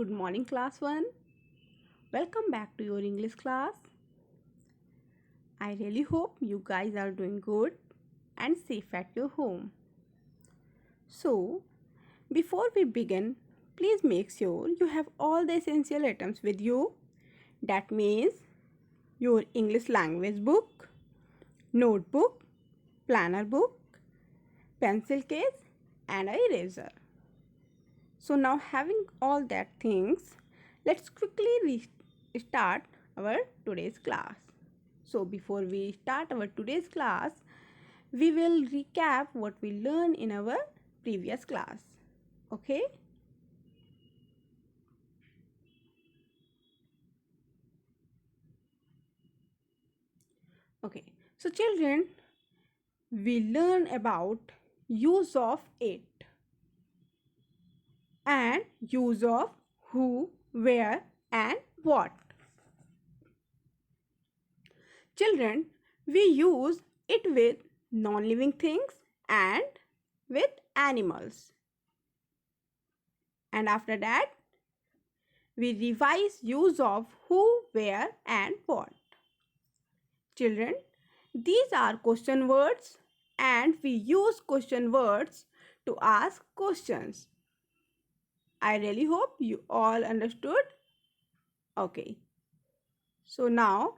Good morning, class 1. Welcome back to your English class. I really hope you guys are doing good and safe at your home. So, before we begin, please make sure you have all the essential items with you. That means your English language book, notebook, planner book, pencil case, and a eraser. So now having all that things, let's quickly start our today's class. So before we start our today's class, we will recap what we learned in our previous class. Okay? Okay. So children, we learn about use of it and use of who, where and what. Children, we use it with non-living things and with animals. And after that, we revise use of who, where and what. Children, these are question words and we use question words to ask questions. I really hope you all understood. Okay. So now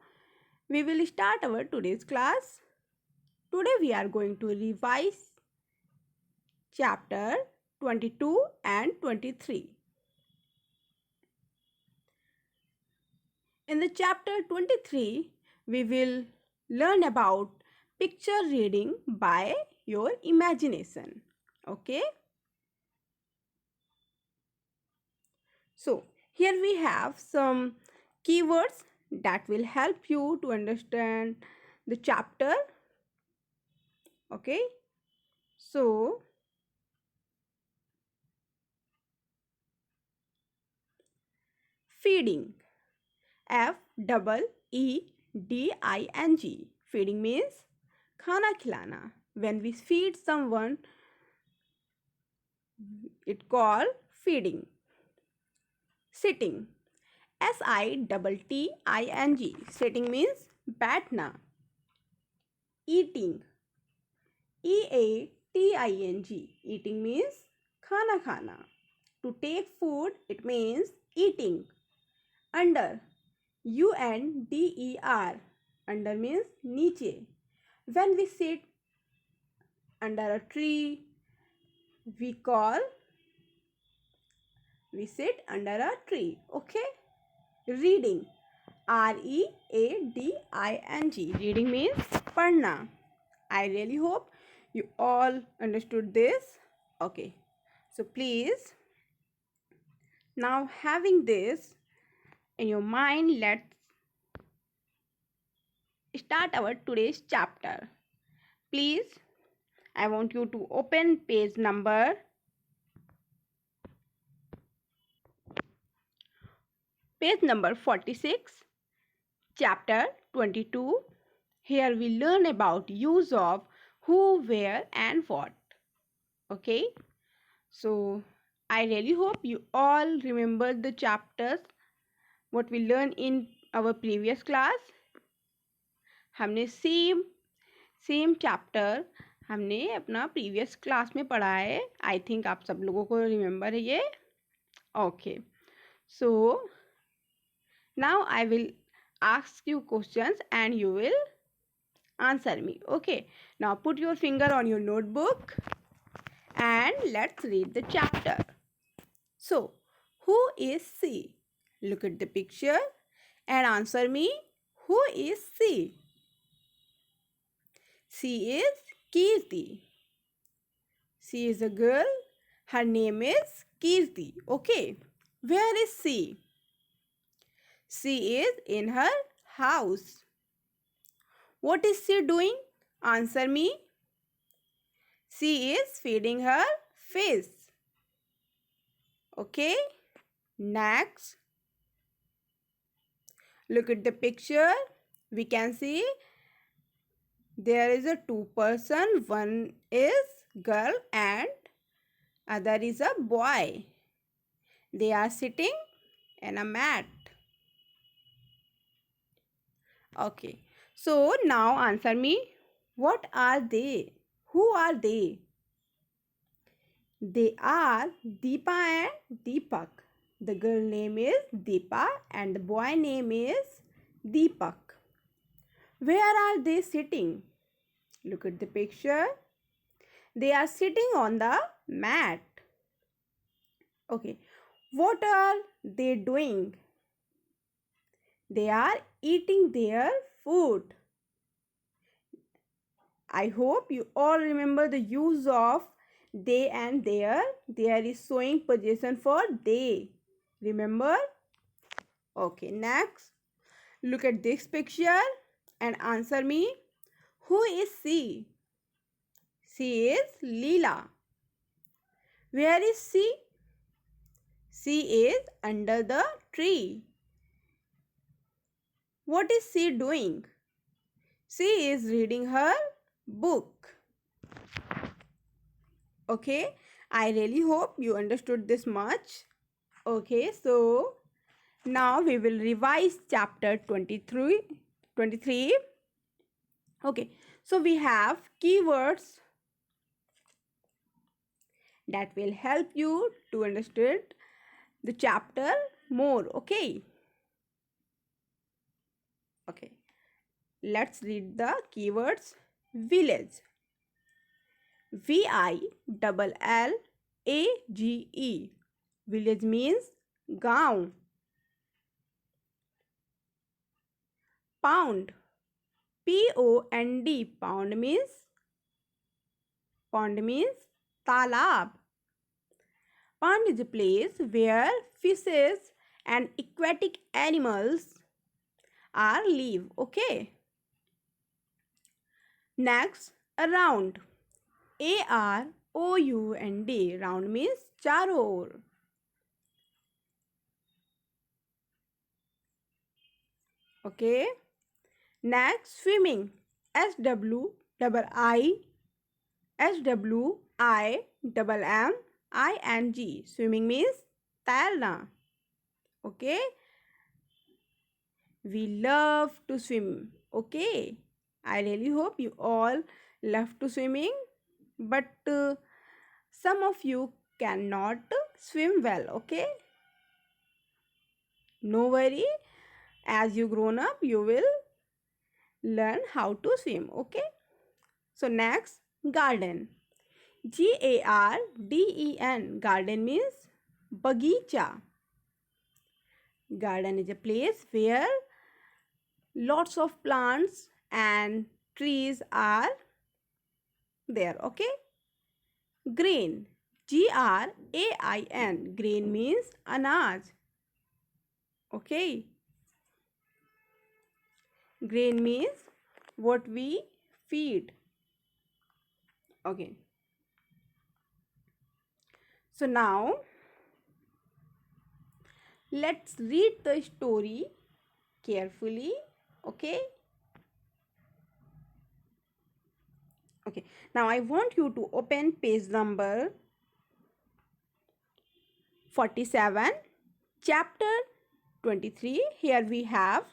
we will start our today's class. Today we are going to revise chapter 22 and 23. In the chapter 23, we will learn about picture reading by your imagination. Okay. So here we have some keywords that will help you to understand the chapter. Okay. So feeding, FEEDing. Feeding means खाना खिलाना. When we feed someone, it called feeding. Sitting, SITTING. Sitting means बैठना. Eating, EATING. Eating means खाना खाना. To take food, it means eating. Under, UNDER. Under means नीचे. When we sit under a tree, we sit under a tree. Okay. Reading, READING. Reading means पढ़ना. I really hope you all understood this. Okay. So please, now having this in your mind, let's start our today's chapter. Please, I want you to open page number 46, chapter 22. Here we learn about use of who, where and what. Okay. So I really hope you all remember the chapters what we learned in our previous class. हमने same chapter हमने अपना previous class में पढ़ा है. I think आप सब लोगों को रिमेम्बर है ये. Okay. So now I will ask you questions and you will answer me. Okay. Now put your finger on your notebook and let's read the chapter. So, who is she? Look at the picture and answer me. Who is she? She is Kirti. She is a girl. Her name is Kirti. Okay. Where is she? She is in her house. What is she doing? Answer me. She is feeding her fish. Okay. Next. Look at the picture. We can see there is a two person. One is girl and other is a boy. They are sitting and a mat. Okay. So now answer me. What are they? Who are they? They are Deepa and Deepak. The girl name is Deepa and the boy name is Deepak. Where are they sitting? Look at the picture. They are sitting on the mat. Okay. What are they doing? They are eating their food. I hope you all remember the use of they and their. There is showing position for they. Remember? Okay, next. Look at this picture and answer me. Who is she? She is Leela. Where is she? She is under the tree. What is she doing? She is reading her book. Okay, I really hope you understood this much. Okay, so now we will revise chapter 23. Okay, so we have keywords that will help you to understand the chapter more. Okay, let's read the keywords. Village, VILLAGE. Village means gaon. Pound, POND. Pond means talab. Pond is a place where fishes and aquatic animals are live. Okay. Next, around, AROUND. Round means charo or. Okay. Next, swimming, SWIMMING. Swimming means तैरना. Okay. We love to swim. Okay. I really hope you all love to swimming, but some of you cannot swim well. Okay. No worry. As you grown up, you will learn how to swim. Okay. So next, garden, GARDEN. Garden means bagicha. Garden is a place where lots of plants and trees are there. Okay. Grain, GRAIN. Grain means anaj. Okay. Grain means what we feed. Okay. So now let's read the story carefully. Okay. Okay. Now I want you to open page number 47, chapter 23. Here we have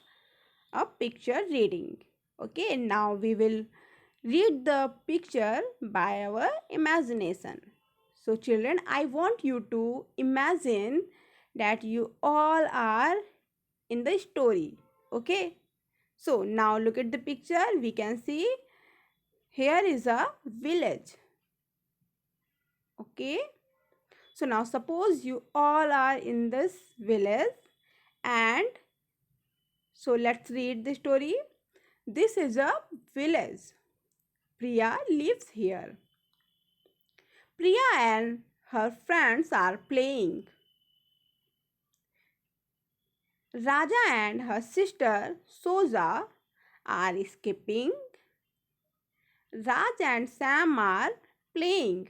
a picture reading. Okay. Now we will read the picture by our imagination. So children, I want you to imagine that you all are in the story. Okay. So now look at the picture. We can see here is a village. Okay. So now suppose you all are in this village, and so let's read the story. This is a village. Priya lives here. Priya and her friends are playing. Raja and her sister Soja are skipping. Raj and Sam are playing.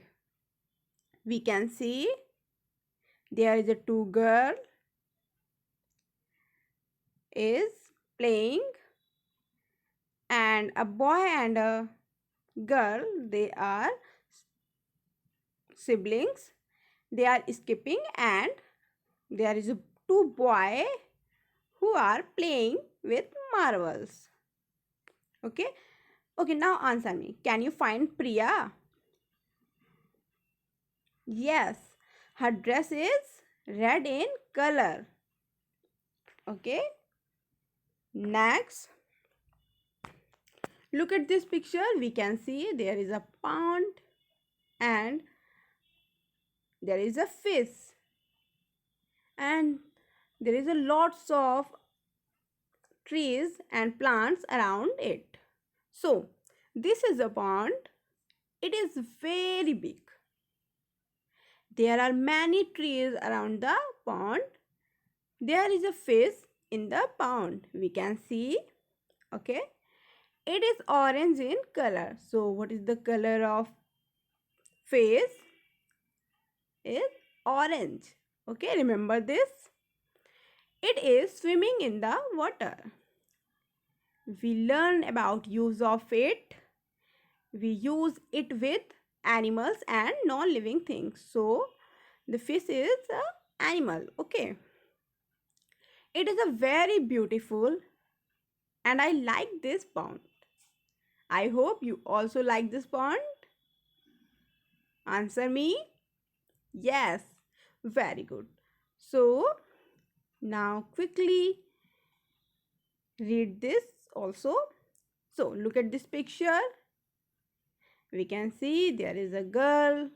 We can see there is a two girl is playing, and a boy and a girl, they are siblings. They are skipping, and there is two boys who are playing with marbles. Okay. Okay, now answer me. Can you find Priya? Yes, her dress is red in color. Okay. Next, look at this picture. We can see there is a pond and there is a fish, and there is a lots of trees and plants around it. So, this is a pond. It is very big. There are many trees around the pond. There is a fish in the pond. We can see. Okay. It is orange in color. So, what is the color of fish? Is orange. Okay, remember this. It is swimming in the water. We learn about use of it. We use it with animals and non-living things. So the fish is an animal. Okay. It is a very beautiful and I like this pond. I hope you also like this pond. Answer me. Yes. Very good. So now quickly read this also. So look at this picture. We can see there is a girl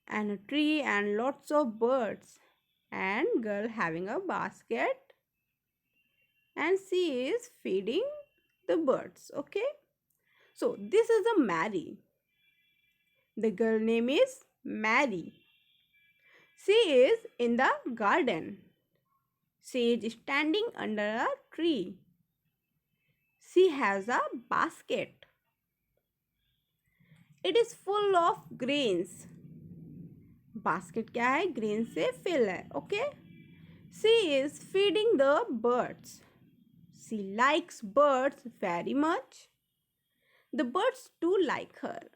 and a tree and lots of birds, and girl having a basket and she is feeding the birds. Okay, so this is a Mary. The girl name is Mary. She is in the garden. She is standing under a tree. She has a basket. It is full of grains. Basket क्या है? Grain से fill है. Okay. She is feeding the birds. She likes birds very much. The birds do like her.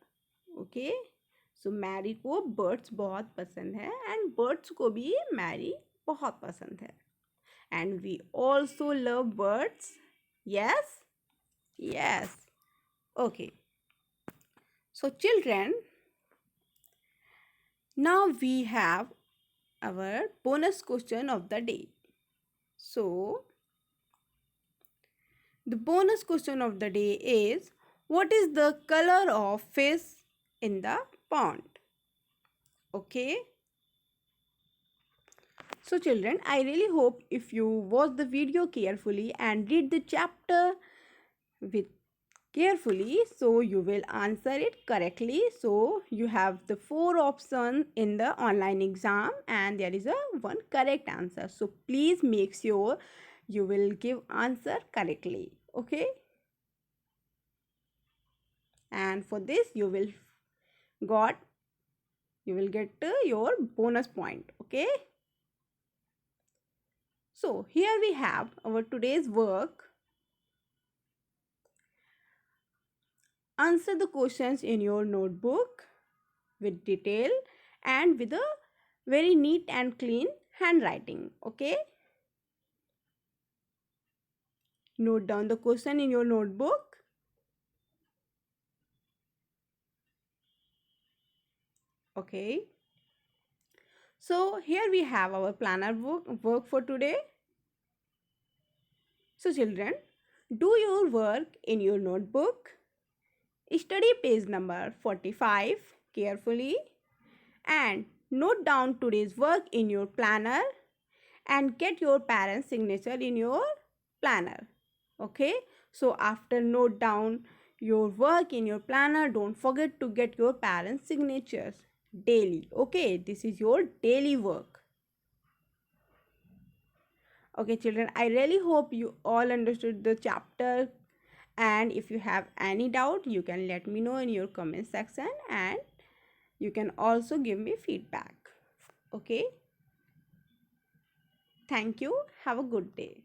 Okay. So Mary को birds बहुत पसंद है and birds को भी मैरी बहुत पसंद है. And we also love birds. Yes. Yes. Okay. So children, now we have our bonus question of the day. So, the bonus question of the day is, what is the color of fish in the pond? Okay. So children, I really hope if you watch the video carefully and read the chapter with carefully, so you will answer it correctly. So you have the 4 options in the online exam and there is a one correct answer. So please make sure you will give answer correctly. Okay, and for this you will get your bonus point. Okay, so here we have our today's work. Answer the questions in your notebook with detail and with a very neat and clean handwriting. Okay. Note down the question in your notebook. Okay. So here we have our planner work for today. So children, do your work in your notebook. Study page number 45 carefully and note down today's work in your planner and get your parents' signature in your planner. Okay, so after note down your work in your planner, don't forget to get your parents' signatures daily. Okay, this is your daily work. Okay children, I really hope you all understood the chapter, and if you have any doubt you can let me know in your comment section and you can also give me feedback. Okay, thank you. Have a good day.